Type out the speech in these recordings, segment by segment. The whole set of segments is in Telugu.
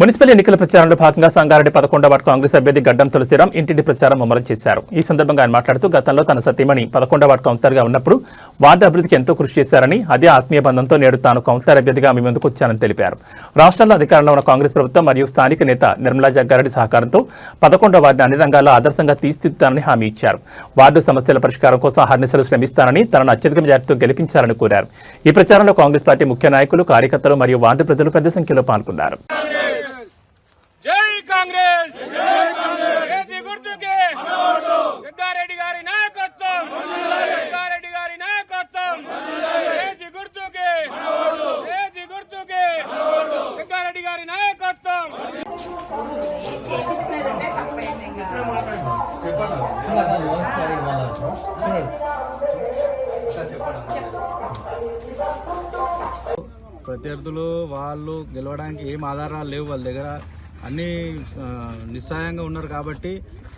మున్సిపల్ ఎన్నికల ప్రచారంలో భాగంగా సంగారెడ్డి 11వ వార్డు కాంగ్రెస్ అభ్యర్థి గడ్డం తులసిరాం ఇంటింటి ప్రచారం ముమ్మరం చేశారు. ఈ సందర్భంగా ఆయన మాట్లాడుతూ గతంలో తన సతీమణి 11వ వార్డు కౌన్సిలర్గా ఉన్నప్పుడు వార్డు అభివృద్ధికి ఎంతో కృషి చేశారని, అదే ఆత్మీయ బంధంతో నేడు తాను కౌన్సిలర్ అభ్యర్థిగా మీ ముందుకు వచ్చానని తెలిపారు. రాష్ట్రంలో అధికారంలో ఉన్న కాంగ్రెస్ ప్రభుత్వం మరియు స్థానిక నేత నిర్మలా జగ్గారెడ్డి సహకారంతో 11వ వార్డుని అన్ని రంగాల్లో ఆదర్శంగా తీర్చిదిద్దుతానని హామీ ఇచ్చారు. వార్డు సమస్యల పరిష్కారం కోసం అహర్నిశలు శ్రమిస్తానని, తనను అత్యధిక మెజార్టీతో గెలిపించాలని కోరారు. ఈ ప్రచారంలో కాంగ్రెస్ పార్టీ ముఖ్య నాయకులు, కార్యకర్తలు మరియు వార్డు ప్రజలు పెద్ద సంఖ్యలో పాల్గొన్నారు. జై కాంగ్రెస్ జై కాంగ్రెస్ కేసీ గుర్తుకే జగ్గారెడ్డి గారి నాయకత్వం జగ్గారెడ్డి గారి నాయకత్వం కేసీ గుర్తుకే కేసీ గుర్తుకే జగ్గారెడ్డి గారి నాయకత్వం. ప్రత్యర్థులు వాళ్ళు గెలవడానికి ఏం ఆధారాలు లేవు, వాళ్ళ దగ్గర అన్ని నిస్సాయంగా ఉన్నారు కాబట్టి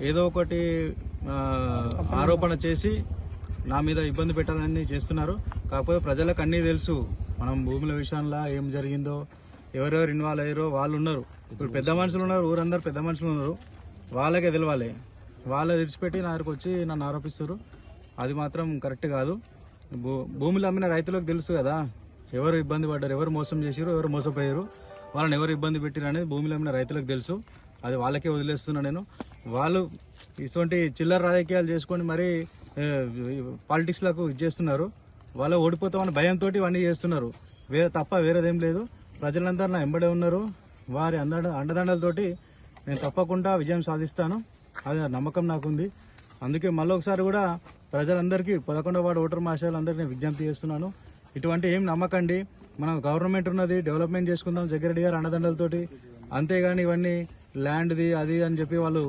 ఏదో ఒకటి ఆరోపణ చేసి నా మీద ఇబ్బంది పెట్టాలని చేస్తున్నారు. కాకపోతే ప్రజలకు అన్నీ తెలుసు, మనం భూముల విషయంలో ఏం జరిగిందో, ఎవరెవరు ఇన్వాల్వ్ అయ్యారో వాళ్ళు ఉన్నారు. ఇప్పుడు పెద్ద మనుషులు ఉన్నారు, ఊరందరూ పెద్ద మనుషులు ఉన్నారు, వాళ్ళకే తెలవాలి. వాళ్ళ విడిచిపెట్టి నా దగ్గరకు వచ్చి నన్ను ఆరోపిస్తారు. అది మాత్రం కరెక్ట్ కాదు. భూములు అమ్మిన రైతులకు తెలుసు కదా, ఎవరు ఇబ్బంది పడ్డారు, ఎవరు మోసం చేశారు, ఎవరు మోసపోయారు, వాళ్ళని ఎవరు ఇబ్బంది పెట్టారు అనేది భూమిలో ఉన్న రైతులకు తెలుసు. అది వాళ్ళకే వదిలేస్తున్నా నేను. వాళ్ళు ఇటువంటి చిల్లర రాజకీయాలు చేసుకొని మరి పాలిటిక్స్లకు ఇచ్చేస్తున్నారు. వాళ్ళు ఓడిపోతామని భయంతో ఇవన్నీ చేస్తున్నారు, వేరేదేం లేదు. ప్రజలందరూ నా వెంబడే ఉన్నారు. వారి అండదండలతోటి నేను తప్పకుండా విజయం సాధిస్తాను, అది నమ్మకం నాకుంది. అందుకే మళ్ళొకసారి కూడా ప్రజలందరికీ 11వ వార్డు ఓటర్ మహాశయులందరికీ నేను విజ్ఞప్తి చేస్తున్నాను, ఇటువంటి ఏం నమ్మకండి. మనం గవర్నమెంట్ ఉన్నది, డెవలప్మెంట్ చేసుకుందాం జగ్గారెడ్డి గారు అండదండలతోటి. అంతేగాని ఇవన్నీ ల్యాండ్ది అది అని చెప్పి వాళ్ళు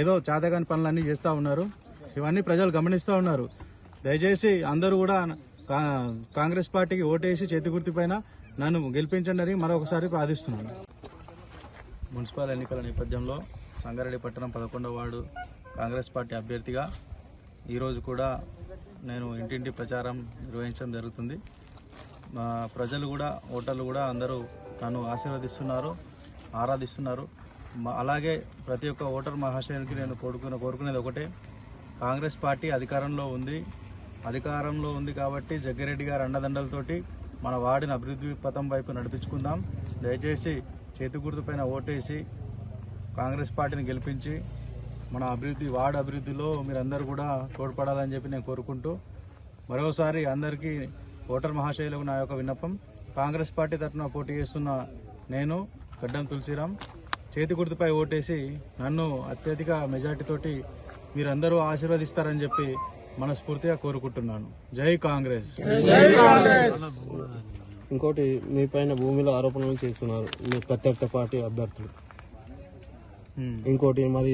ఏదో చేతగాని పనులన్నీ చేస్తూ ఉన్నారు. ఇవన్నీ ప్రజలు గమనిస్తూ ఉన్నారు. దయచేసి అందరూ కూడా కాంగ్రెస్ పార్టీకి ఓటేసి చేతి గుర్తు పైన నన్ను గెలిపించండి మరొకసారి ప్రార్థిస్తున్నాను. మున్సిపల్ ఎన్నికల నేపథ్యంలో సంగారెడ్డి పట్టణం 11వ వార్డు కాంగ్రెస్ పార్టీ అభ్యర్థిగా ఈరోజు కూడా నేను ఇంటింటి ప్రచారం నిర్వహించడం జరుగుతుంది. ప్రజలు కూడా, ఓటర్లు కూడా అందరూ నన్ను ఆశీర్వదిస్తున్నారు, ఆరాధిస్తున్నారు. అలాగే ప్రతి ఒక్క ఓటర్ మహాశయునికి నేను కోరుకునేది ఒకటే, కాంగ్రెస్ పార్టీ అధికారంలో ఉంది కాబట్టి జగ్గారెడ్డి గారి అండదండలతోటి మన వార్డుని అభివృద్ధి పథం వైపు నడిపించుకుందాం. దయచేసి చేతి గుర్తుపైన ఓటేసి కాంగ్రెస్ పార్టీని గెలిపించి మన వార్డు అభివృద్ధిలో మీరందరూ కూడా తోడ్పడాలని చెప్పి నేను కోరుకుంటూ, మరోసారి అందరికీ ఓటర్ మహాశయులకు నా యొక్క విన్నపం, కాంగ్రెస్ పార్టీ తరఫున పోటీ చేస్తున్న నేను గడ్డం తులసిరాం చేతి గుర్తుపై ఓటేసి నన్ను అత్యధిక మెజార్టీతోటి మీరందరూ ఆశీర్వదిస్తారని చెప్పి మనస్ఫూర్తిగా కోరుకుంటున్నాను. జై కాంగ్రెస్. ఇంకోటి, మీ పైన భూమిలో ఆరోపణలు చేస్తున్నారు మీ ప్రత్యర్థి పార్టీ అభ్యర్థులు. ఇంకోటి మరి